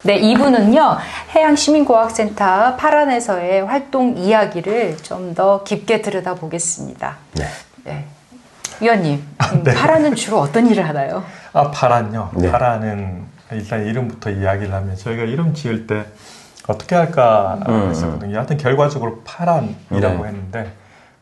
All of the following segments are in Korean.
네, 2부는요, 해양시민과학센터 파란에서의 활동 이야기를 좀 더 깊게 들여다보겠습니다. 네. 네. 위원님, 네. 파란은 주로 어떤 일을 하나요? 파란요? 네. 파란은 일단 이름부터 이야기를 하면 저희가 이름 지을 때 어떻게 할까 했었거든요. 하여튼 결과적으로 파란이라고 했는데,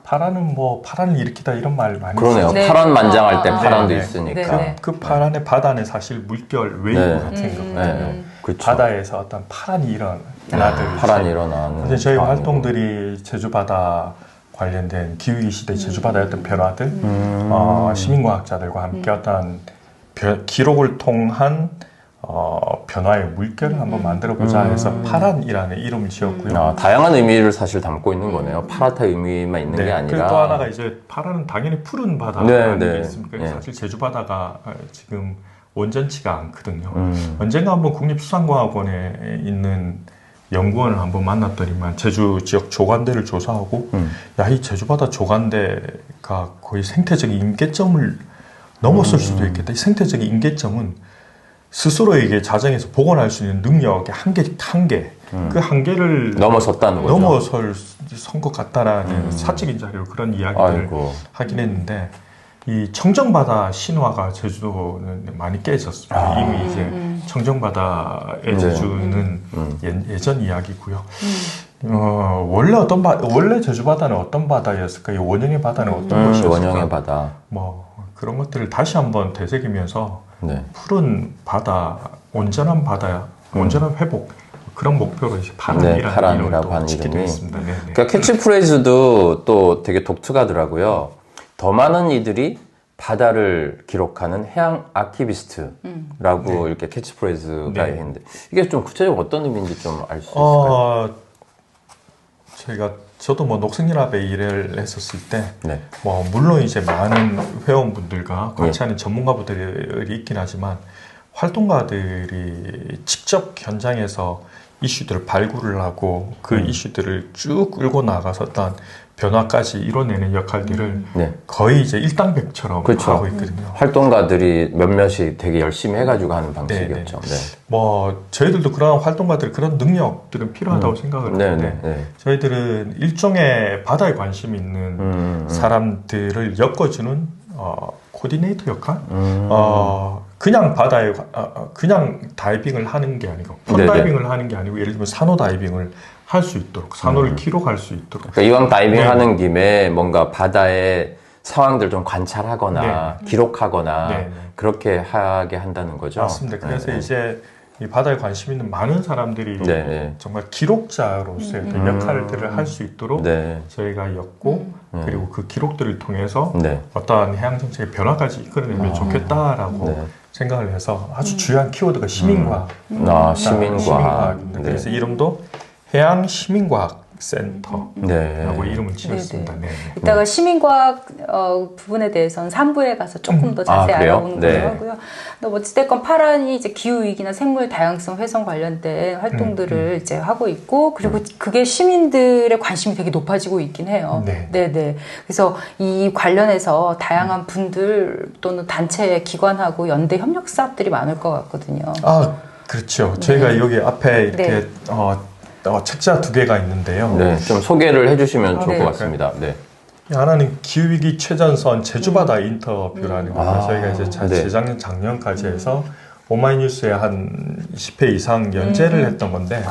파란은 뭐 파란을 일으키다 이런 말 많이 그러네요. 네. 파란 만장할 때 파란도 네. 있으니까. 네. 그 파란의 바다는 사실 물결, 웨이브 네. 같은 거거든요. 네. 그렇죠. 바다에서 어떤 파란이 일어나듯이 파란이 일어나는. 사실 저희 상황이고. 활동들이 제주바다 관련된 기후위기 시대 제주바다의 어떤 변화들, 시민과학자들과 함께 어떤 기록을 통한 변화의 물결을 한번 만들어보자 해서 파란이라는 이름을 지었고요. 다양한 의미를 사실 담고 있는 거네요. 파랗다 의미만 있는 게 아니라. 그리고 또 하나가 이제 파란은 당연히 푸른 바다 네, 아니겠 네. 있습니까? 네. 사실 제주바다가 지금 온전치가 않거든요. 언젠가 한번 국립수산과학원에 있는 연구원을 한번 만났더니만 제주 지역 조간대를 조사하고 야, 이 제주바다 조간대가 거의 생태적인 임계점을 넘었을 수도 있겠다. 이 생태적인 임계점은 스스로에게 자정해서 복원할 수 있는 능력의 한계, 그 한계를 넘어섰다는 거죠. 넘어설 것 같다라는 사적인 자료로 그런 이야기를 아이고. 하긴 했는데, 이 청정바다 신화가 제주도는 많이 깨졌어요. 이미 이제 청정바다의 제주는 예전 이야기고요. 원래 제주바다는 어떤 바다였을까요? 원형의 바다는 어떤 곳이었을까? 원형의 바다. 뭐 그런 것들을 다시 한번 되새기면서 네. 푸른 바다, 온전한 바다, 온전한 회복, 그런 목표로 이제 파란이라는 이름을 또 짓기도 했습니다. 네, 네. 그러니까 캐치프레이즈도 또 되게 독특하더라고요. 더 많은 이들이 바다를 기록하는 해양 아키비스트라고 이렇게 캐치프레이즈가 있는데, 이게 좀 구체적으로 어떤 의미인지 좀 알 수 있을까요? 저도 뭐 녹색연합에 일을 했었을 때, 네. 뭐 물론 이제 많은 회원분들과 같이 하는 전문가분들이 있긴 하지만, 활동가들이 직접 현장에서 이슈들을 발굴을 하고 그 이슈들을 쭉 끌고 나가서 어떤 변화까지 이뤄내는 역할들을 거의 이제 일당백처럼 그렇죠. 하고 있거든요. 활동가들이 몇몇이 되게 열심히 해가지고 하는 방식이었죠. 네. 뭐 저희들도 그런 활동가들 그런 능력들은 필요하다고 생각을 하는데 저희들은 일종의 바다에 관심 있는 사람들을 엮어주는 코디네이터 역할? 그냥 바다에 그냥 다이빙을 하는 게 아니고 펀다이빙을 하는 게 아니고 예를 들면 산호 다이빙을 할 수 있도록 산호를 기록할 수 있도록 그러니까 이왕 다이빙하는 김에 뭔가 바다의 상황들 좀 관찰하거나 기록하거나 그렇게 하게 한다는 거죠. 맞습니다. 그래서 이제 이 바다에 관심 있는 많은 사람들이 정말 기록자로서의 어떤 역할들을 할 수 있도록 저희가 엮고 그리고 그 기록들을 통해서 어떠한 해양 정책의 변화까지 이끌어내면 좋겠다라고 생각을 해서 아주 중요한 키워드가 시민과학. 시민과학. 그래서 이름도 해양 시민과학센터라고 이름을 지었습니다. 이따가 시민과학 부분에 대해서는 3부에 가서 조금 더 자세히 알아보는 걸로 하고요. 어찌됐건 파란이 이제 기후위기나 생물 다양성 훼손 관련된 활동들을 이제 하고 있고, 그리고 그게 시민들의 관심이 되게 높아지고 있긴 해요. 네네. 그래서 이 관련해서 다양한 분들 또는 단체, 기관하고 연대 협력 사업들이 많을 것 같거든요. 그렇죠. 저희가 여기 앞에 이렇게 책자 2개가 있는데요. 좀 소개를 해주시면 좋을 것 같습니다. 하나는 기후위기 최전선 제주바다 인터뷰라는 거. 저희가 이제 재작년, 작년까지 해서 오마이뉴스에 한 20회 이상 연재를 했던 건데,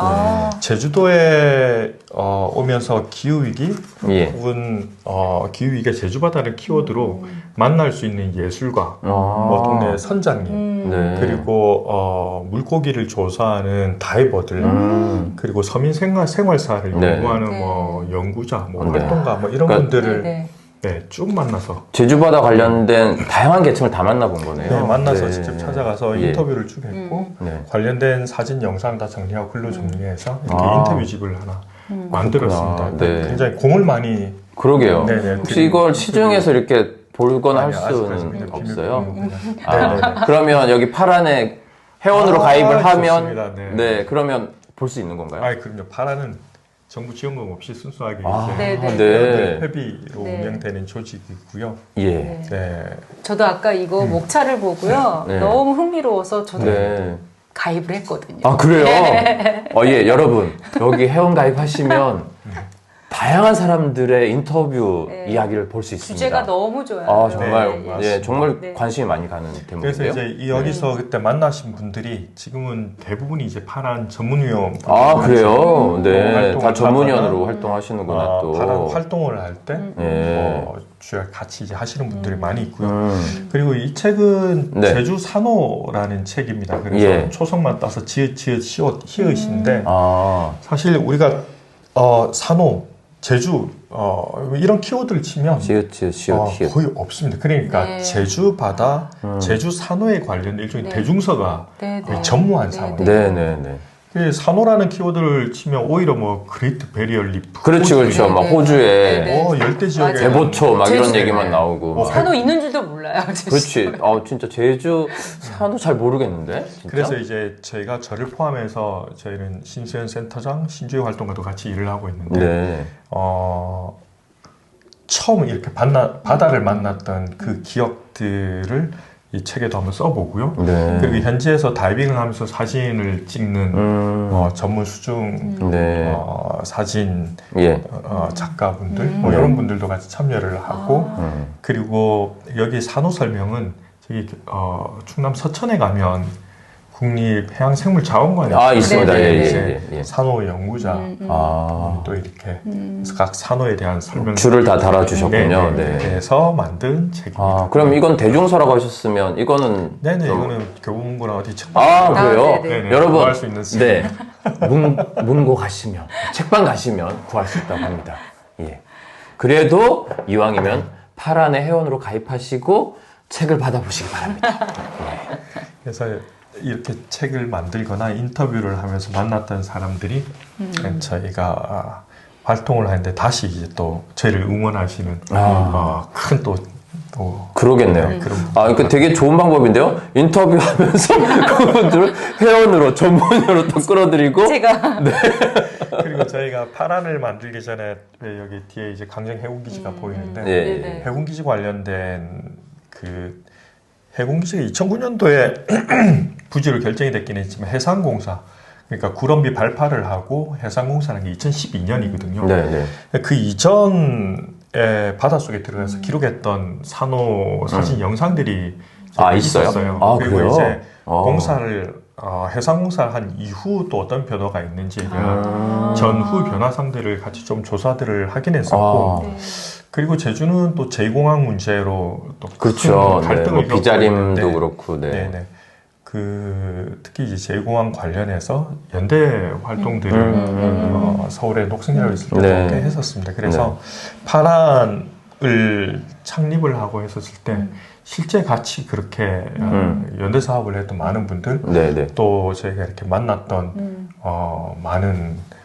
제주도에 오면서 기후위기 혹은 기후위기가 제주바다를 키워드로 만날 수 있는 예술가, 뭐 동네 선장님, 그리고 물고기를 조사하는 다이버들, 그리고 서민 생활사를 연구하는 뭐 연구자, 뭐 활동가, 뭐 이런 분들을 쭉 만나서 제주바다 관련된 다양한 계층을 다 만나본 거네요. 만나서 직접 찾아가서 인터뷰를 쭉 했고 관련된 사진, 영상 다 정리하고 글로 정리해서 이렇게 인터뷰집을 하나 만들었습니다. 굉장히 공을 많이. 그러게요. 혹시 이걸 시중에서 이렇게 볼거나 할 수는 없어요? 그러면 여기 파란에 회원으로 가입을 하면 그러면 볼 수 있는 건가요? 그럼요. 파란은 정부 지원금 없이 순수하게 회비로 운영되는 조직이고요. 저도 아까 이거 목차를 보고요. 너무 흥미로워서 저도 가입을 했거든요. 아, 그래요? 예, 여러분. 여기 회원 가입하시면 다양한 사람들의 인터뷰 이야기를 볼 수 있습니다. 주제가 너무 좋아요. 아, 정말, 네, 정말 네. 관심이 많이 가는 대목인데요. 그래서 이제 여기서 그때 만나신 분들이 지금은 대부분이 이제 파란 전문위원. 아, 그래요? 네. 활동을 다 전문위원으로 하다가, 활동하시는구나, 또. 파란 활동을 할 때, 네. 주로 같이 이제 하시는 분들이 많이 있고요. 그리고 이 책은 네. 제주 산호라는 책입니다. 그래서 예. 초성만 따서 히읗인데, 사실 우리가, 산호, 제주, 이런 키워드를 치면 시읒, 거의 없습니다. 그러니까 네. 제주 바다, 제주 산호에 관련 일종의 네. 대중서가 네, 거의 네. 전무한 네, 상황. 네. 네네네. 그 산호라는 키워드를 치면 오히려 뭐 그레이트 베리어 리프, 그렇죠. 막 네, 호주에 네. 열대 지역에 맞아요. 대보초 막 이런 제주. 얘기만 나오고. 산호 있는 줄도 몰라요. 그렇지. 진짜 제주 산호 잘 모르겠는데. 진짜? 그래서 이제 저희가 저를 포함해서 저희는 신수연 센터장, 신주의 활동가도 같이 일을 하고 있는데 네. 처음 이렇게 바다를 만났던 그 기억들을 이 책에도 한번 써보고요. 네. 그리고 현지에서 다이빙을 하면서 사진을 찍는 전문 수중 네. 사진 예. 작가분들 뭐 이런 분들도 같이 참여를 하고 그리고 여기 산호 설명은 저기 충남 서천에 가면 국립해양생물자원관에 있습니다. 예. 산호 연구자 또 이렇게 각 산호에 대한 설명 줄을 다 달아주셨군요. 네. 그래서 만든 책입니다. 그럼 이건 대중서라고 하셨으면 이거는 네네 좀- 이거는 교보문고나 어디 책방 그래요? 네네. 구할 여러분, 수 있는 책. 네. 문고 가시면, 책방 가시면 구할 수 있다고 합니다. 예. 그래도 이왕이면 파란의 회원으로 가입하시고 책을 받아보시기 바랍니다. 그래서 이렇게 책을 만들거나 인터뷰를 하면서 만났던 사람들이 저희가 활동을 하는데 다시 이제 또 저희를 응원하시는 큰 또 그러겠네요. 그런 되게 좋은 방법인데요? 인터뷰하면서 그분들을 회원으로, 전문으로 또 끌어들이고. 제가 그리고 저희가 파란을 만들기 전에 여기 뒤에 이제 강정 해군기지가 보이는데 예. 네네. 해군기지 관련된 그 해군기지가 2009년도에 부지로 결정이 됐긴 했지만 해상공사 그러니까 구럼비 발파를 하고 해상공사는 게 2012년이거든요. 네. 그 이전에 바닷속에 들어가서 기록했던 산호 사진 영상들이 있어요? 그리고 그래요? 이제 공사를 해상공사를 한 이후 또 어떤 변화가 있는지에 대한 전후 변화상들을 같이 좀 조사들을 하긴 했었고 네. 그리고 제주는 또 제2공항 문제로 또 그렇죠. 큰 갈등을 네. 비자림도 겪고 있는데 그렇고, 네. 네네. 특히 이제 제2공항 관련해서 연대 활동들을 서울의 녹색이라고 있을 때 네. 꽤 했었습니다. 그래서 파란을 창립을 하고 했었을 때 실제 같이 그렇게 연대 사업을 했던 많은 분들 네. 또 저희가 이렇게 만났던 많은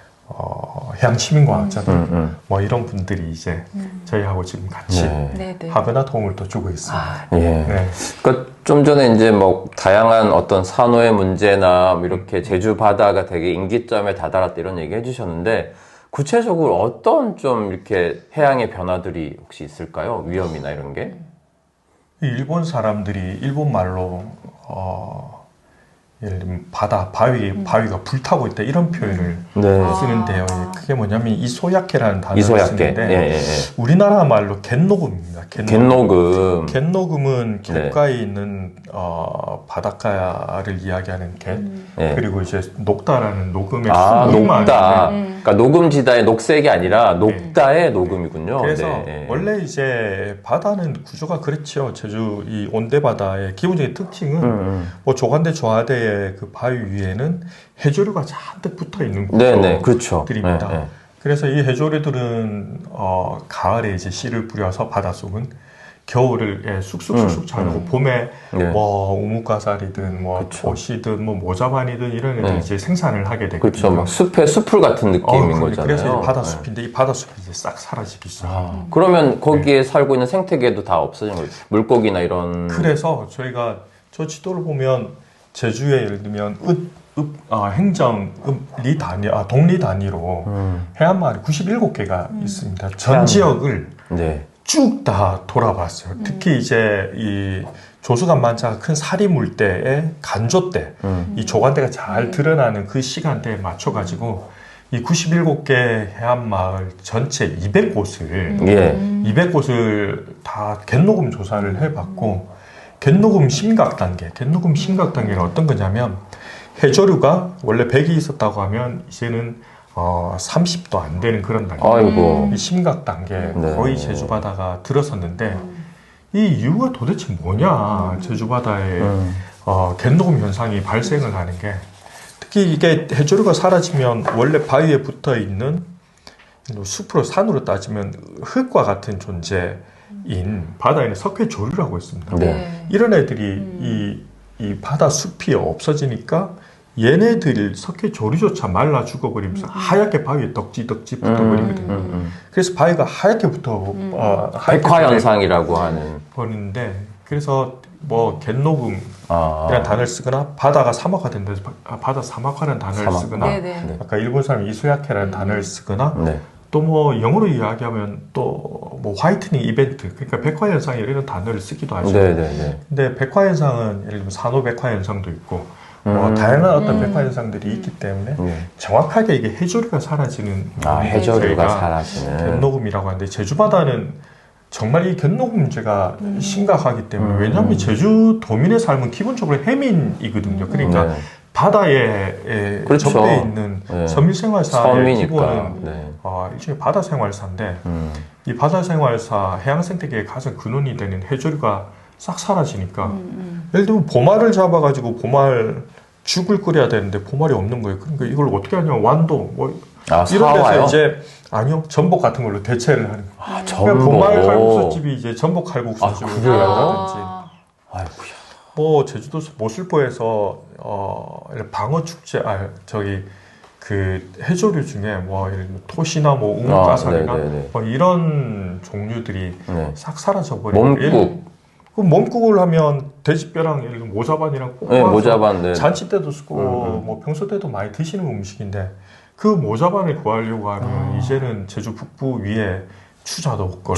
해양 시민과학자들 뭐 이런 분들이 이제 저희하고 지금 같이 네. 하거나 도움을 또 주고 있습니다. 예. 네. 그러니까 좀 전에 이제 뭐 다양한 어떤 산호의 문제나 이렇게 제주 바다가 되게 인기점에 다다랐다 이런 얘기 해주셨는데 구체적으로 어떤 좀 이렇게 해양의 변화들이 혹시 있을까요? 위험이나 이런 게? 일본 사람들이 일본 말로 예를 들면 바위가 불타고 있다 이런 표현을 쓰는데요. 그게 뭐냐면 이소야케라는 단어를 쓰는데 예. 우리나라 말로 갯녹음입니다. 갯녹음은 갯가에 있는 바닷가를 이야기하는 갯 그리고 이제 녹다라는 녹음의 녹다. 그러니까 녹음지다의 녹색이 아니라 녹다의 녹음이군요. 그래서 원래 이제 바다는 구조가 그렇죠. 제주 이 온대바다의 기본적인 특징은 뭐 조간대 조하대의 그 바위 위에는 해조류가 잔뜩 붙어 있는 구조들입니다. 그렇죠. 그래서 이 해조류들은 가을에 이제 씨를 뿌려서 바닷속은 겨울을 쑥쑥 자라고 봄에 뭐 우뭇가사리든 뭐 토시든 뭐 모자반이든 이런 애들 이제 생산을 하게 되거든요. 그렇죠. 막 숲의 숲을 같은 느낌인 거잖아요. 그래서 이제 바다숲인데 이 바다숲이 이제 싹 사라지기 시작합니다. 그러면 거기에 살고 있는 생태계도 다 없어진 거예요? 물고기나 이런. 그래서 저희가 저 지도를 보면 제주에 예를 들면 동리 단위로 해안마을이 97개가 있습니다. 전 지역을 쭉 다 돌아봤어요. 특히 이제 이 조수간 만차가 큰 사리 물때에 간조 때, 이 조간대가 잘 드러나는 그 시간대에 맞춰가지고 이 97개 해안마을 전체 200곳을 200곳을 다 갯녹음 조사를 해봤고 갯녹음 심각 단계는 어떤 거냐면 해조류가 원래 100이 있었다고 하면 이제는 30도 안 되는 그런 단계. 아이고. 이 심각 단계 네. 거의 제주바다가 들어섰는데 이 이유가 도대체 뭐냐 제주바다에 갯녹음 현상이 발생을 하는 게 특히 이게 해조류가 사라지면 원래 바위에 붙어 있는 숲으로 산으로 따지면 흙과 같은 존재인 바다에는 석회조류라고 있습니다. 네. 이런 애들이 이 바다 숲이 없어지니까 얘네들 석회조류조차 말라 죽어버리면서 하얗게 바위에 덕지 붙어버리거든요. 그래서 바위가 하얗게 백화현상이라고 하는. 버리는데 그래서 뭐 갯녹음이라는 단어를 쓰거나 바다가 사막화된 데서 바다 사막화라는 단어를 쓰거나 네네. 아까 일본 사람이 이소야케라는 단어를 쓰거나 네. 또 뭐 영어로 이야기하면 또 뭐 화이트닝 이벤트 그러니까 백화현상 이런 단어를 쓰기도 하죠. 네네네. 근데 백화현상은 예를 들면 산호 백화현상도 있고 뭐 다양한 어떤 백화현상들이 있기 때문에 정확하게 이게 해조류가 사라지는 해조류가 사라지는 갯녹음이라고 하는데 제주바다는 정말 이 갯녹음 문제가 심각하기 때문에 왜냐하면 제주도민의 삶은 기본적으로 해민이거든요. 그러니까 바다에 그렇죠. 접해 있는 네. 섬유생활사의 기본은 네. 일종의 바다생활사인데 이 바다생활사 해양생태계의 가장 근원이 되는 해조류가 싹 사라지니까 예를 들면 보말을 잡아가지고 보말 죽을 끓여야 되는데 보말이 없는 거예요. 그러니까 이걸 어떻게 하냐면 완도 뭐 이런 데서 이제 아니요 전복 같은 걸로 대체를 하는 거예요. 그러니까 보말 칼국수집이 이제 전복 칼국수집을 한다든지 아이고야. 뭐 제주도 모슬포에서 방어 축제 그 해조류 중에 뭐 예를 들면 토시나 뭐 웅가사리나 뭐 이런 종류들이 싹 사라져 버리고 몸국을 하면 돼지뼈랑 예를 들면 모자반이랑 모자반 잔치 때도 쓰고 뭐 평소 때도 많이 드시는 음식인데 그 모자반을 구하려고 하면 이제는 제주 북부 위에 추자도 그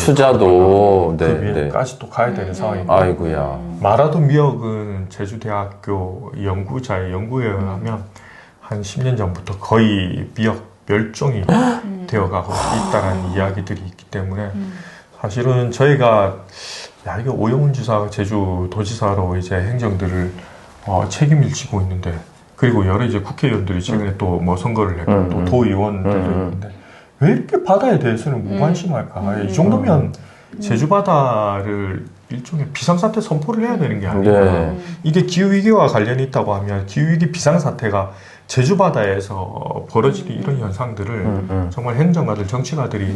위에까지 또 가야 되는 상황이고 아이고야. 마라도 미역은 제주대학교 연구자의 연구에 의하면 한 10년 전부터 거의 미역 멸종이 되어가고 있다는 이야기들이 있기 때문에 사실은 저희가 이게 오영훈 지사 제주도지사로 이제 행정들을 책임을 지고 있는데 그리고 여러 이제 국회의원들이 최근에 또 뭐 선거를 했고 또 도의원들도 있는데 왜 이렇게 바다에 대해서는 무관심할까? 이 정도면 제주 바다를 일종의 비상사태 선포를 해야 되는 게 아니라 이게 기후위기와 관련이 있다고 하면 기후위기 비상사태가 제주 바다에서 벌어지는 이런 현상들을 정말 행정가들, 정치가들이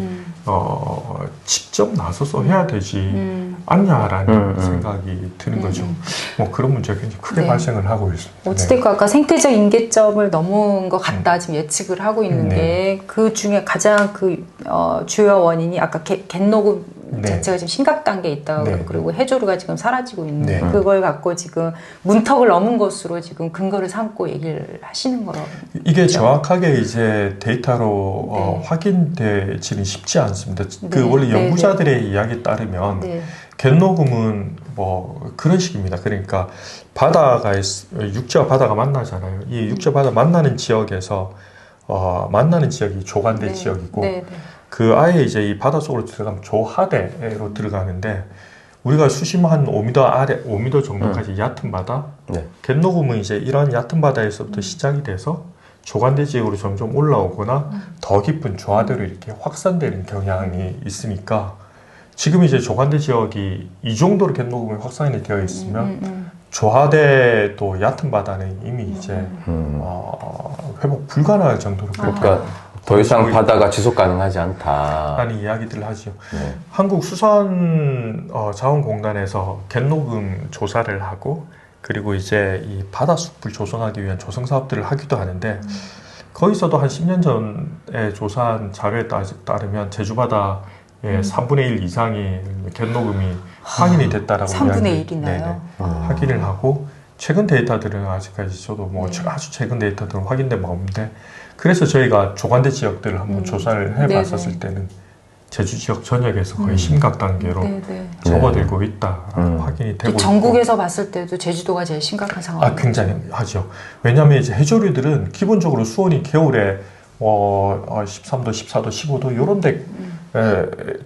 직접 나서서 해야 되지 않냐라는 생각이 드는 거죠. 뭐 그런 문제가 굉장히 크게 발생을 하고 있습니다. 어찌됐건 아까 생태적 임계점을 넘은 것 같다 지금 예측을 하고 있는 게 그 중에 가장 주요 원인이 아까 갯녹음 자체가 지금 심각 단계에 있다고 그리고 해조류가 지금 사라지고 있는 그걸 갖고 지금 문턱을 넘은 것으로 지금 근거를 삼고 얘기를 하시는 거라고. 이게 정확하게 이제 데이터로 확인되지는 쉽지 않습니다. 원래 연구자들의 이야기에 따르면 갯녹음은 뭐 그런 식입니다. 그러니까 육지와 바다가 만나잖아요. 이 육지와 바다 만나는 지역에서 만나는 지역이 조간대 지역이고 그 아예 이제 이 바닷속으로 들어가면 조하대로 들어가는데 우리가 수심 한 5m 아래 5m 정도까지 얕은 바다 갯녹음은 이제 이런 얕은 바다에서부터 시작이 돼서 조간대 지역으로 점점 올라오거나 더 깊은 조하대로 이렇게 확산되는 경향이 있으니까 지금 이제 조간대 지역이 이 정도로 갯녹음이 확산이 되어 있으면 조하대도 얕은 바다는 이미 이제 회복 불가능할 정도로 그러니까 더 이상 바다가 지속 가능하지 않다 라는 이야기들을 하죠. 한국수산자원공단에서 갯녹음 조사를 하고 그리고 이제 이 바다숲을 조성하기 위한 조성 사업들을 하기도 하는데 거기서도 한 10년 전에 조사한 자료에 따르면 제주바다의 3분의 1 이상이 갯녹음이 확인이 됐다라고 3분의 1이나요? 확인을 하고 최근 데이터들은 아직까지 저도 뭐 아주 최근 데이터들은 확인된 바 없는데 그래서 저희가 조간대 지역들을 한번 조사를 해봤었을 때는 제주 지역 전역에서 거의 심각 단계로 접어들고 있다 확인이 되고 전국에서 있고. 봤을 때도 제주도가 제일 심각한 상황입니다. 굉장히 하죠. 왜냐하면 이제 해조류들은 기본적으로 수온이 겨울에 13도, 14도, 15도 이런데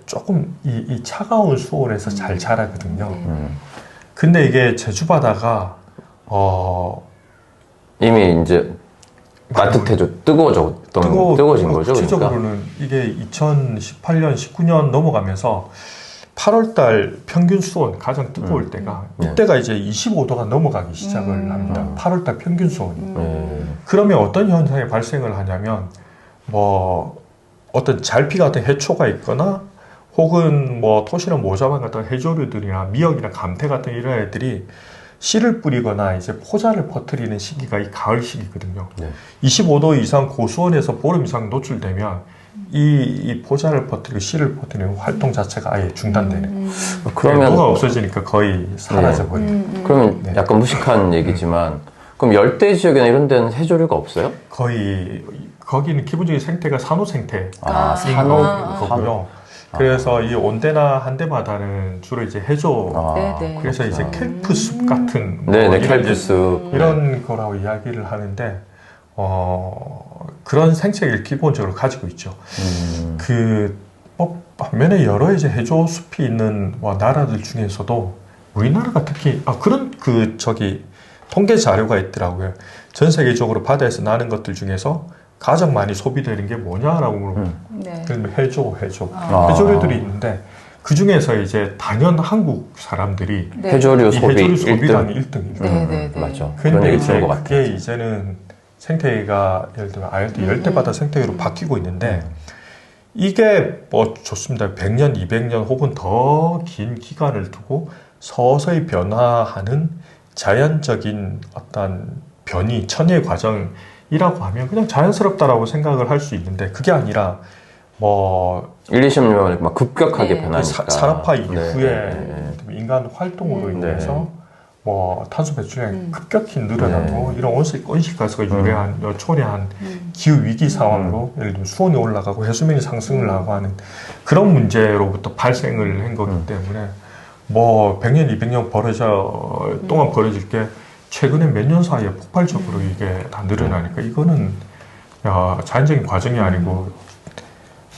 조금 이 차가운 수온에서 잘 자라거든요. 근데 이게 제주 바다가 이미 이제 따뜻해져 뜨거워진 거죠. 구체적으로는 이게 2018년, 19년 넘어가면서 8월달 평균 수온 가장 뜨거울 때가 이때가 이제 25도가 넘어가기 시작을 합니다. 8월달 평균 수온이. 그러면 어떤 현상이 발생을 하냐면 뭐 어떤 잘피 같은 해초가 있거나 혹은 뭐 토시나 모자반 같은 해조류들이나 미역이나 감태 같은 이런 애들이 씨를 뿌리거나 이제 포자를 퍼뜨리는 시기가 이 가을 시기거든요. 25도 이상 고수온에서 보름 이상 노출되면 이 포자를 퍼뜨리고 씨를 퍼뜨리는 활동 자체가 아예 중단되는. 그러면 뭐가 없어지니까 거의 사라져 버리는. 그러면 약간 무식한 얘기지만 그럼 열대 지역이나 이런 데는 해조류가 없어요? 거의 거기는 기본적인 생태가 산호 생태. 산호. 그래서 이 온대나 한대바다는 주로 이제 해조. 그래서 이제 켈프 숲 같은 켈프 숲 이런 거라고 이야기를 하는데 그런 생태계를 기본적으로 가지고 있죠. 반면에 여러 이제 해조 숲이 있는 나라들 중에서도 우리나라가 특히 그런 통계 자료가 있더라고요. 전 세계적으로 바다에서 나는 것들 중에서 가장 많이 소비되는 게 뭐냐라고 물어보면 그러면 해조류들이 있는데 그 중에서 이제 단연 한국 사람들이 해조류 소비량이 1등이에요. 맞죠. 그런데 이제 그게 이제는 생태계가 예를 들면 열대바다 생태계로 바뀌고 있는데 이게 뭐 좋습니다. 100년, 200년 혹은 더 긴 기간을 두고 서서히 변화하는 자연적인 어떤 변이, 천의 과정이라고 하면 그냥 자연스럽다라고 생각을 할 수 있는데 그게 아니라 1, 20년 막 급격하게 변하니까 산업화 이후에 인간 활동으로 인해서 탄소 배출량이 급격히 늘어나고 이런 온실가스가 초래한 기후 위기 상황으로 예를 들면 수온이 올라가고 해수면이 상승을 하고 하는 그런 문제로부터 발생을 한 거기 때문에 100년, 200년 동안 벌어질 게 최근에 몇 년 사이에 폭발적으로 이게 다 늘어나니까 이거는 자연적인 과정이 아니고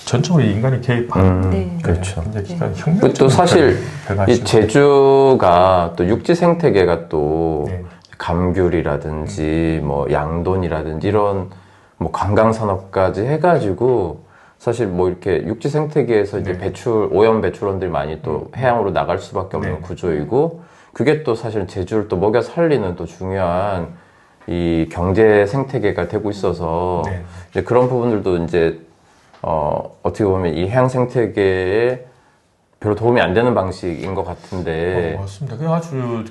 전적으로 인간이 개입하는 그렇죠. 또 사실 이 제주가 또 육지 생태계가 또 감귤이라든지 양돈이라든지 이런 관광 산업까지 해가지고 사실 이렇게 육지 생태계에서 이제 오염 배출원들이 많이 또 해양으로 나갈 수밖에 없는 구조이고 그게 또 사실 제주를 또 먹여 살리는 또 중요한 이 경제 생태계가 되고 있어서 이제 그런 부분들도 이제 어떻게 보면 이 해양 생태계에 별로 도움이 안 되는 방식인 것 같은데. 맞습니다. 그 아주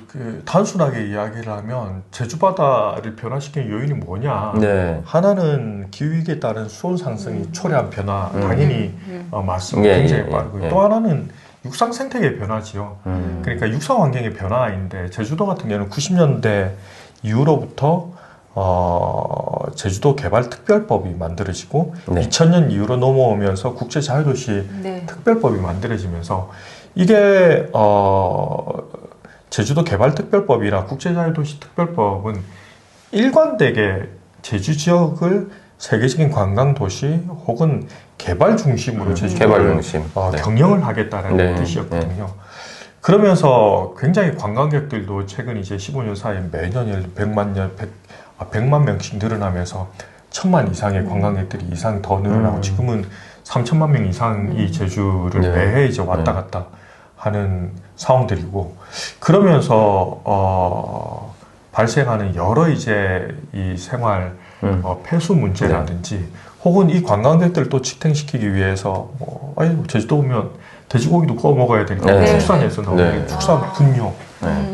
단순하게 이야기를 하면 제주 바다를 변화시키는 요인이 뭐냐? 하나는 기후위기에 따른 수온 상승이 초래한 변화, 당연히 맞습니다. 굉장히 빠르고 또 하나는 육상 생태계의 변화지요. 그러니까 육상 환경의 변화인데 제주도 같은 경우는 90년대 이후로부터 제주도 개발특별법이 만들어지고 2000년 이후로 넘어오면서 국제자유도시 특별법이 만들어지면서 이게 제주도 개발특별법이나 국제자유도시 특별법은 일관되게 제주 지역을 세계적인 관광도시 혹은 개발 중심으로 제주도를 경영을 하겠다는 뜻이었거든요. 그러면서 굉장히 관광객들도 최근 이제 15년 사이에 매년 100만 명씩 늘어나면서 1000만 이상의 관광객들이 이상 더 늘어나고 지금은 3천만 명 이상이 제주를 매해 이제 왔다 갔다 하는 상황들이고 그러면서 발생하는 여러 이제 이 생활 폐수 문제라든지 혹은 이 관광객들을 또 직행시키기 위해서 제주도 오면 돼지고기도 구워 먹어야 되니까 축산에서 나오는 축산 분뇨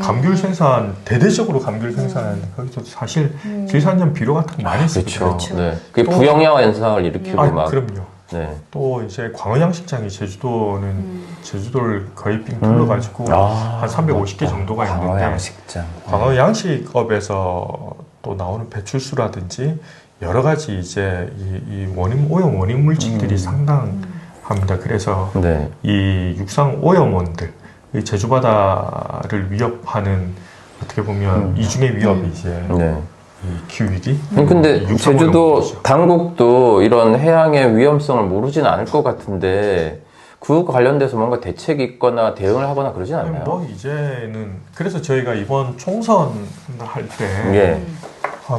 감귤 생산 대대적으로 감귤 생산하는데 거기서 사실 질산염 비료 같은 거 많이 쓰죠. 그게 부영양 현상을 일으키고 그럼요. 또 이제 광어양식장이 제주도를 거의 빙 둘러가지고 한 350개 정도가 있는데 광어양식업에서 또 나오는 배출수라든지 여러 가지 이제 이 오염 원인 물질들이 상당한 합니다. 그래서 네. 이 육상 오염원들, 이 제주바다를 위협하는 어떻게 보면 이중의 위협이 이제 네. 이 기후위기. 근데 제주도 당국도 이런 해양의 위험성을 모르진 않을 것 같은데 그 관련돼서 뭔가 대책이 있거나 대응을 하거나 그러진 않나요? 뭐 이제는 그래서 저희가 이번 총선 할 때 예.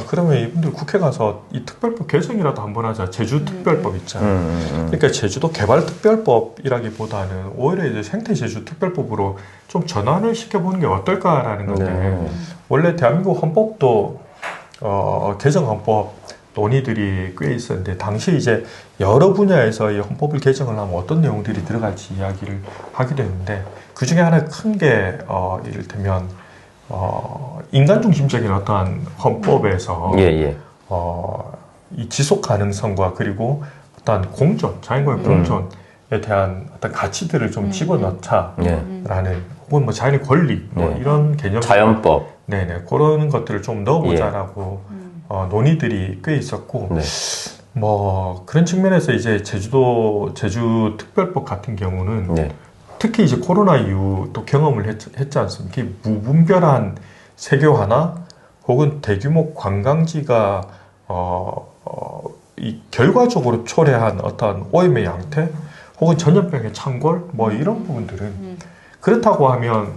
그러면 이분들 국회 가서 이 특별법 개정이라도 한번 하자. 제주 특별법 있잖아요. 그러니까 제주도 개발 특별법이라기보다는 오히려 이제 생태 제주 특별법으로 좀 전환을 시켜보는 게 어떨까라는 건데 원래 대한민국 헌법도 개정 헌법 논의들이 꽤 있었는데 당시 이제 여러 분야에서 이 헌법을 개정을 하면 어떤 내용들이 들어갈지 이야기를 하기도 했는데 그 중에 하나 큰 게 이를테면 인간 중심적인 어떠한 헌법에서 이 지속 가능성과 그리고 어떠한 공존, 자연과의 공존에 대한 어떤 가치들을 좀 집어넣자라는 혹은 뭐 자연의 권리 뭐 이런 개념 자연법 네네 그런 것들을 좀 넣어보자라고 논의들이 꽤 있었고 뭐 그런 측면에서 이제 제주 특별법 같은 경우는 특히 이제 코로나 이후 또 경험을 했지 않습니까? 무분별한 세교화나 혹은 대규모 관광지가 이 결과적으로 초래한 어떤 오염의 양태 혹은 전염병의 창궐 뭐 이런 부분들은 그렇다고 하면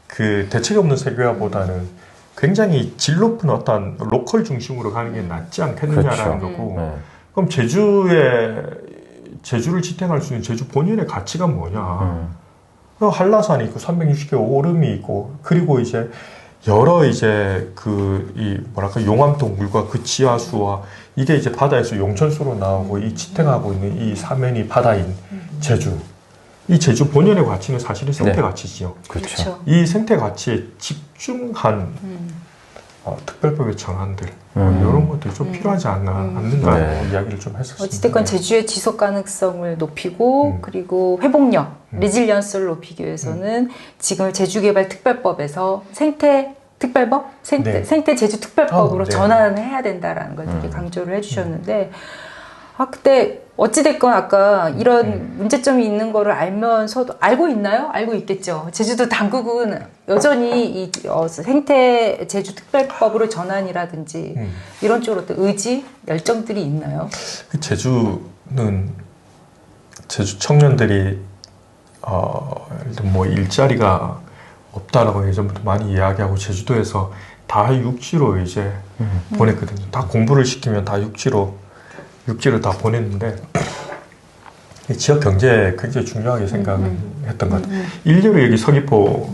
그 대책이 없는 세교화보다는 굉장히 질 높은 어떤 로컬 중심으로 가는 게 낫지 않겠느냐라는 거고 그럼 제주를 지탱할 수 있는 제주 본연의 가치가 뭐냐 한라산이 있고 360개 오름이 있고 그리고 이제 여러 이제 용암동 물과 그 지하수와 이게 이제 바다에서 용천수로 나오고 이 지탱하고 있는 이 사면이 바다인 제주 이 제주 본연의 가치는 사실은 생태 가치지요. 그렇죠. 이 생태 가치에 집중한 특별법의 전환들 이런 것들이 좀 필요하지 않는가 이야기를 좀 했었습니다. 어찌됐건 제주의 지속 가능성을 높이고 그리고 회복력, 레질리언스를 높이기 위해서는 지금 제주개발 특별법에서 생태 특별법? 생태 제주 특별법으로 전환을 해야 된다라는 걸 되게 강조를 해주셨는데 그때 어찌됐건 아까 이런 문제점이 있는 거를 알면서도 알고 있나요? 알고 있겠죠. 제주도 당국은 여전히 이 생태 제주 특별법으로 전환이라든지 이런 쪽으로 어떤 의지, 열정들이 있나요? 제주는 제주 청년들이 뭐 일자리가 없다라고 예전부터 많이 이야기하고 제주도에서 다 육지로 이제 보냈거든요. 다 공부를 시키면 다 육지를 다 보냈는데 지역 경제에 굉장히 중요하게 생각을 했던 것 같아요. 일례로 여기 서귀포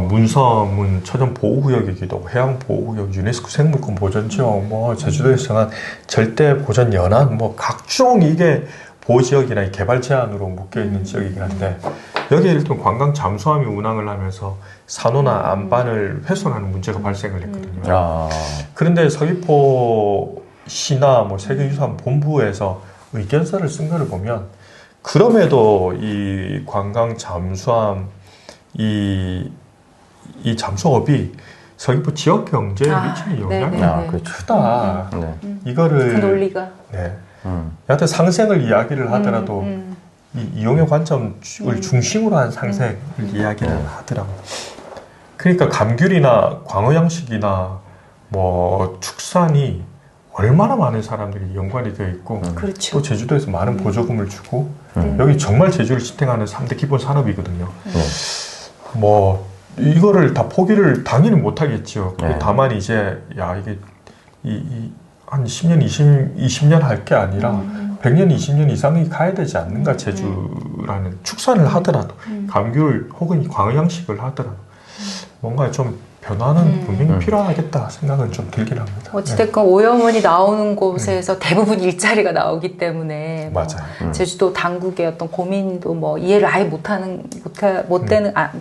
문섬은 천연 보호구역이기도 하고 해양 보호구역, 유네스코 생물권 보전지역, 뭐 제주도에서 정한 절대 보전 연안, 뭐 각종 이게 보호지역이나 개발 제한으로 묶여 있는 지역이긴 한데 여기에 일단 관광 잠수함이 운항을 하면서 산호나 안반을 훼손하는 문제가 발생을 했거든요. 그런데 서귀포 시나 뭐 세계유산 본부에서 의견서를 쓴 거를 보면 그럼에도 이 관광 잠수함 이 잠수업이 서귀포 지역 경제에 미치는 영향이 크다. 이거를 그 논리가 여하튼 상생을 이야기를 하더라도 이 이용의 관점을 중심으로 한 상생을 이야기를 하더라고요. 그러니까 감귤이나 광어 양식이나 뭐 축산이 얼마나 많은 사람들이 연관이 되어 있고 또 제주도에서 많은 보조금을 주고 여기 정말 제주를 지탱하는 3대 기본 산업이거든요. 뭐 이거를 다 포기를 당연히 못 하겠죠. 다만 이제 이게 한 10년, 20년 할 게 아니라 100년, 20년 이상이 가야 되지 않는가 제주라는 축산을 하더라도 감귤 혹은 광어 양식을 하더라도 뭔가 좀 변화는 분명히 필요하겠다 생각은 좀 들긴 합니다. 어찌됐건 오염원이 나오는 곳에서 대부분 일자리가 나오기 때문에 맞아요. 제주도 당국의 어떤 고민도 뭐 이해를 아예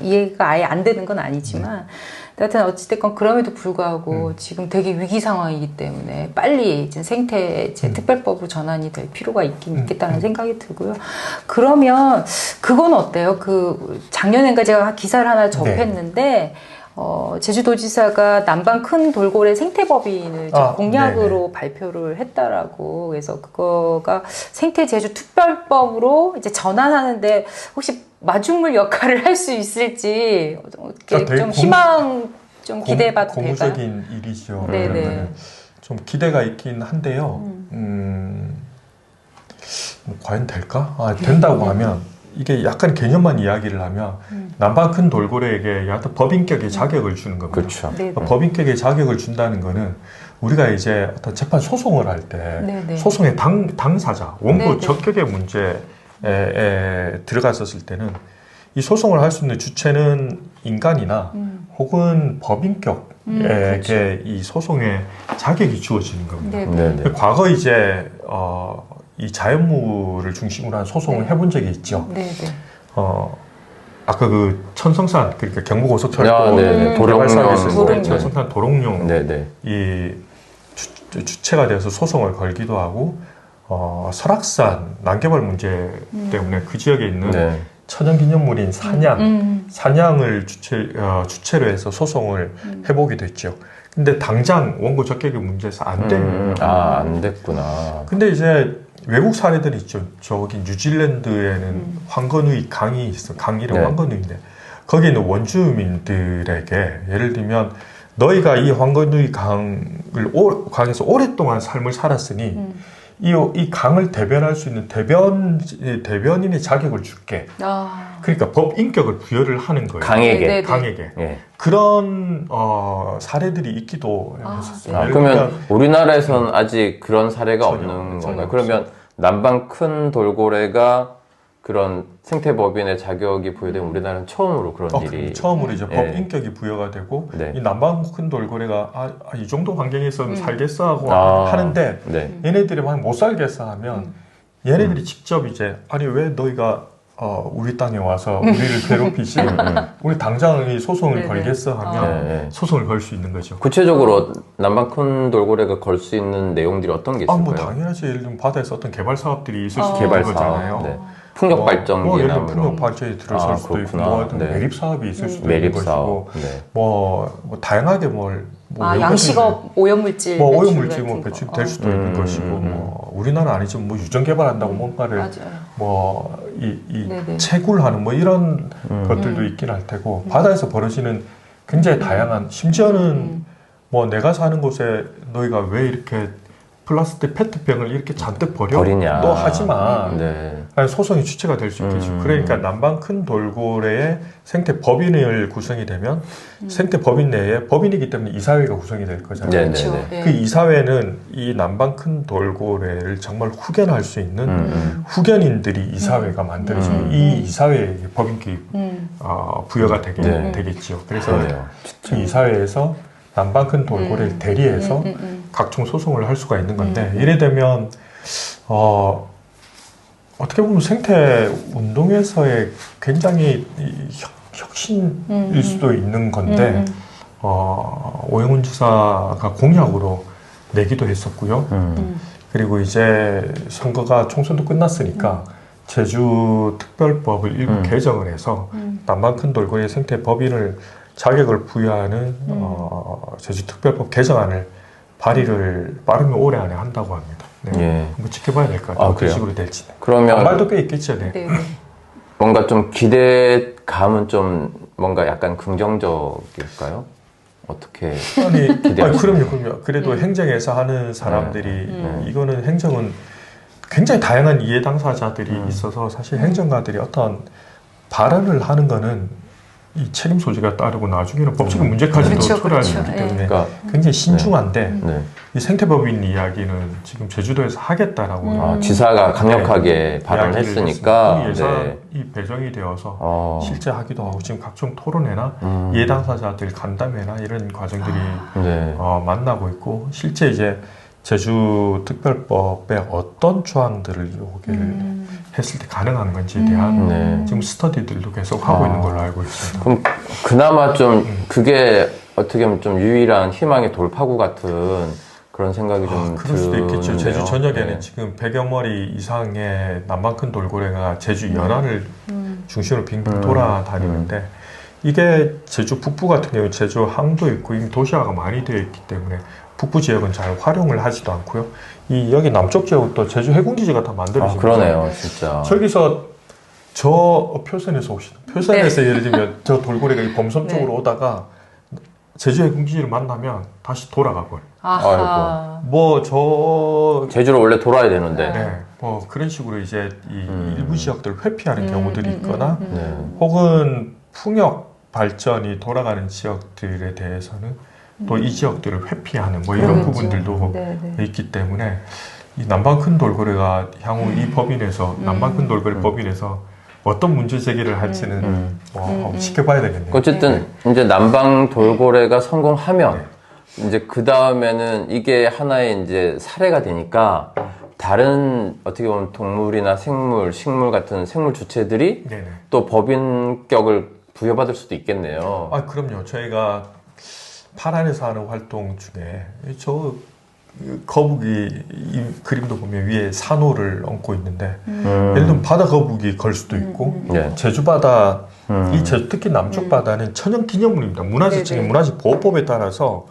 이해가 아예 안 되는 건 아니지만 하여튼 어찌됐건 그럼에도 불구하고 지금 되게 위기 상황이기 때문에 빨리 이제 생태 특별법으로 전환이 될 필요가 있겠다는 생각이 들고요. 그러면 그건 어때요? 작년엔가 제가 기사를 하나 접했는데 제주도지사가 남방 큰 돌고래 생태법인을 공약으로 네네. 발표를 했다라고. 그래서 그거가 생태제주 특별법으로 이제 전환하는데 혹시 마중물 역할을 할 수 있을지 좀 희망 좀 기대해봐도 될까요? 고무적인 일이죠. 네네. 좀 기대가 있긴 한데요. 과연 될까? 된다고 하면 이게 약간 개념만 이야기를 하면 남방 큰 돌고래에게 약간 법인격의 자격을 주는 겁니다. 그렇죠. 법인격의 자격을 준다는 거는 우리가 이제 어떤 재판 소송을 할 때 소송의 당사자, 원고 적격의 문제에 들어갔었을 때는 이 소송을 할 수 있는 주체는 인간이나 혹은 법인격에게 그렇죠. 이 소송의 자격이 주어지는 겁니다. 과거 이제 이 자연무를 중심으로 한 소송을 해본 적이 있죠. 아까 그 천성산 그러니까 경부고속철도 도롱뇽 천성산 도롱뇽 이 주체가 되어서 소송을 걸기도 하고 설악산 난개발 문제 때문에 그 지역에 있는 천연기념물인 산양을 주체로 해서 소송을 해보기도 했죠. 근데 당장 원고 적격의 문제에서 안 돼요. 안 됐구나. 근데 이제 외국 사례들이 있죠. 저기 뉴질랜드에는 황건우이 강이 있어. 강이랑 황건우이인데 거기 있는 원주민들에게 예를 들면 너희가 이 황건우이 강에서 오랫동안 삶을 살았으니 이 강을 대변할 수 있는 대변인의 자격을 줄게. 그러니까 법인격을 부여를 하는 거예요. 강에게. 그런 사례들이 있기도 했었어요. 그러면 우리나라에서는 아직 그런 사례가 없는 건가요? 그러면 남방 큰 돌고래가 그런 생태법인의 자격이 부여된 우리나라는 처음으로 그런 일이 처음으로 이제 법인격이 부여가 되고 이 남방 큰 돌고래가 이 정도 환경에서 살겠어 하고 하는데 얘네들이 못 살겠어 하면 얘네들이 직접 이제 아니 왜 너희가 우리 땅에 와서 우리를 괴롭히지? 우리 당장 이 소송을 걸겠어 하면 소송을 걸 수 있는 거죠. 구체적으로 남방 큰 돌고래가 걸 수 있는 내용들이 어떤 게 있을까요? 뭐 당연하지. 예를 들면 바다에서 어떤 개발 사업들이 있을 수 있는 거잖아요. 풍력 발전기나 예를 들면 풍력 발전이 들어설 수도 있고 매립 사업이 있을 수도 있는 것이고 뭐 다양하게 양식업 오염물질 오염물질 배출될 수도 있는 것이고 우리나라 아니지만 유전 개발한다고 뭔가를 채굴하는 이런 것들도 있긴 할 테고 바다에서 벌어지는 굉장히 다양한 심지어는 내가 사는 곳에 너희가 왜 이렇게 플라스틱 페트병을 이렇게 잔뜩 버리냐. 너 하지마. 소송의 주체가 될 수 있겠죠. 그러니까 남방 큰 돌고래의 생태 법인을 구성이 되면 생태 법인 내에 법인이기 때문에 이사회가 구성이 될 거잖아요. 그 이사회는 이 남방 큰 돌고래를 정말 후견할 수 있는 후견인들이 이사회가 만들어지고 이 이사회에 법인기 부여가 되겠죠. 그래서 이 이사회에서 남방 큰 돌고래를 대리해서 각종 소송을 할 수가 있는 건데 이래 되면 어떻게 보면 생태 운동에서의 굉장히 혁신일 수도 있는 건데 오영훈 지사가 공약으로 내기도 했었고요. 그리고 이제 선거가 총선도 끝났으니까 제주 특별법을 일부 개정을 해서 남방 큰 돌고래 생태 법인을 자격을 부여하는 제주 특별법 개정안을 발의를 빠르면 올해 안에 한다고 합니다. 한번 지켜봐야 될 것 같아요. 어떤 식으로 될지. 그러면 말도 꽤 있겠죠. 뭔가 좀 기대감은 좀 뭔가 약간 긍정적일까요? 어떻게 그럼요. 그래도 행정에서 하는 사람들이 이거는 행정은 굉장히 다양한 이해 당사자들이 있어서 사실 행정가들이 어떤 발언을 하는 거는 이 책임 소지가 따르고 나중에는 법적인 문제까지도 초래할 수 있기 때문에 굉장히 신중한데 이 생태법인 이야기는 지금 제주도에서 하겠다라고 지사가 강력하게 발언했으니까 예산이 배정이 되어서 실제 하기도 하고 지금 각종 토론회나 이해당사자들 간담회나 이런 과정들이 만나고 있고 실제 이제 제주 특별법에 어떤 조항들을 요구를 했을 때 가능한 건지에 대한 지금 스터디들도 계속 하고 있는 걸로 알고 있습니다. 그럼 그나마 좀 그게 어떻게 보면 좀 유일한 희망의 돌파구 같은 그런 생각이 좀 그럴 수도 있겠죠. 제주 전역에는 지금 100여 마리 이상의 남방 큰 돌고래가 제주 연안을 중심으로 빙빙 돌아다니는데 이게 제주 북부 같은 경우 제주 항도 있고 이미 도시화가 많이 되어 있기 때문에 북부 지역은 잘 활용을 하지도 않고요. 이 여기 남쪽 지역은 또 제주 해군기지가 다 만들어진 거예요. 그러네요, 진짜. 저기서 저 표선에서 오시는 표선에서 예를 들면 저 돌고래가 이 범섬 쪽으로 오다가 제주 해군기지를 만나면 다시 돌아가 버려. 아하. 제주로 원래 돌아야 되는데. 네, 뭐 그런 식으로 이제 이 일부 지역들을 회피하는 경우들이 있거나 혹은 풍력 발전이 돌아가는 지역들에 대해서는 또 이 지역들을 회피하는 뭐 이런 부분들도 있기 때문에 이 남방 큰 돌고래가 향후 이 법인에서 남방 큰 돌고래 법인에서 어떤 문제 제기를 할지는 지켜봐야 되겠네요. 어쨌든 이제 남방 돌고래가 성공하면 이제 그 다음에는 이게 하나의 이제 사례가 되니까 다른 어떻게 보면 동물이나 생물, 식물 같은 생물 주체들이 또 법인격을 부여받을 수도 있겠네요. 아, 그럼요. 저희가 파란에서 하는 활동 중에 저 거북이 이 그림도 보면 위에 산호를 얹고 있는데 예를 들면 바다 거북이 걸 수도 있고 제주 바다 이 제주 특히 남쪽 바다는 천연 기념물입니다. 문화재청의 문화재 보호법에 따라서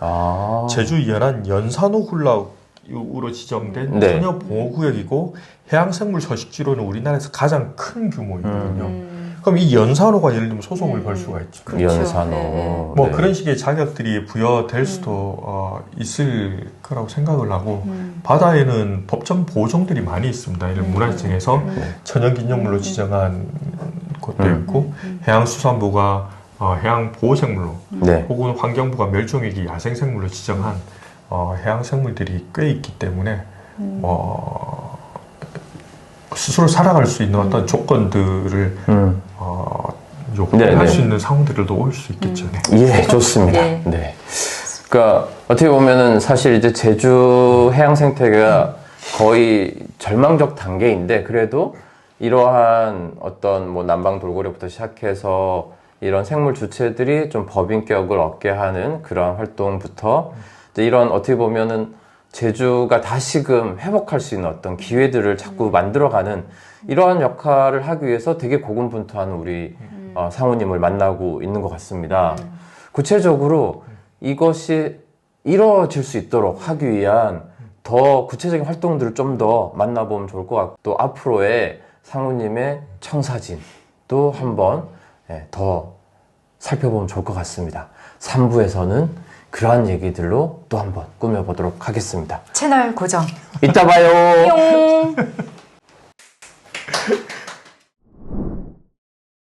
제주 연안 연산호 훌라우로 지정된 천연 보호구역이고 해양생물 서식지로는 우리나라에서 가장 큰 규모이거든요. 그럼 이 연산호가 예를 들면 소송을 걸 수가 있죠. 그렇죠. 연산호. 뭐 그런 식의 자격들이 부여될 수도 있을 거라고 생각을 하고 바다에는 법정 보호종들이 많이 있습니다. 예를 들면 문화재청에서 천연기념물로 지정한 곳도 있고 해양수산부가 해양보호생물로 혹은 환경부가 멸종위기 야생생물로 지정한 해양생물들이 꽤 있기 때문에 스스로 살아갈 수 있는 어떤 조건들을 요구할 수 있는 상황들도 올 수 있겠죠. 예, 좋습니다. 네. 그러니까 어떻게 보면은 사실 이제 제주 해양 생태계가 거의 절망적 단계인데 그래도 이러한 어떤 뭐 남방 돌고래부터 시작해서 이런 생물 주체들이 좀 법인격을 얻게 하는 그런 활동부터 이런 어떻게 보면은 제주가 다시금 회복할 수 있는 어떤 기회들을 자꾸 만들어가는 이러한 역할을 하기 위해서 되게 고군분투하는 우리 상우님을 만나고 있는 것 같습니다. 구체적으로 이것이 이루어질 수 있도록 하기 위한 더 구체적인 활동들을 좀 더 만나보면 좋을 것 같고 또 앞으로의 상우님의 청사진도 한번 더 살펴보면 좋을 것 같습니다. 3부에서는 그러한 얘기들로 또 한번 꾸며보도록 하겠습니다. 채널 고정. 이따 봐요.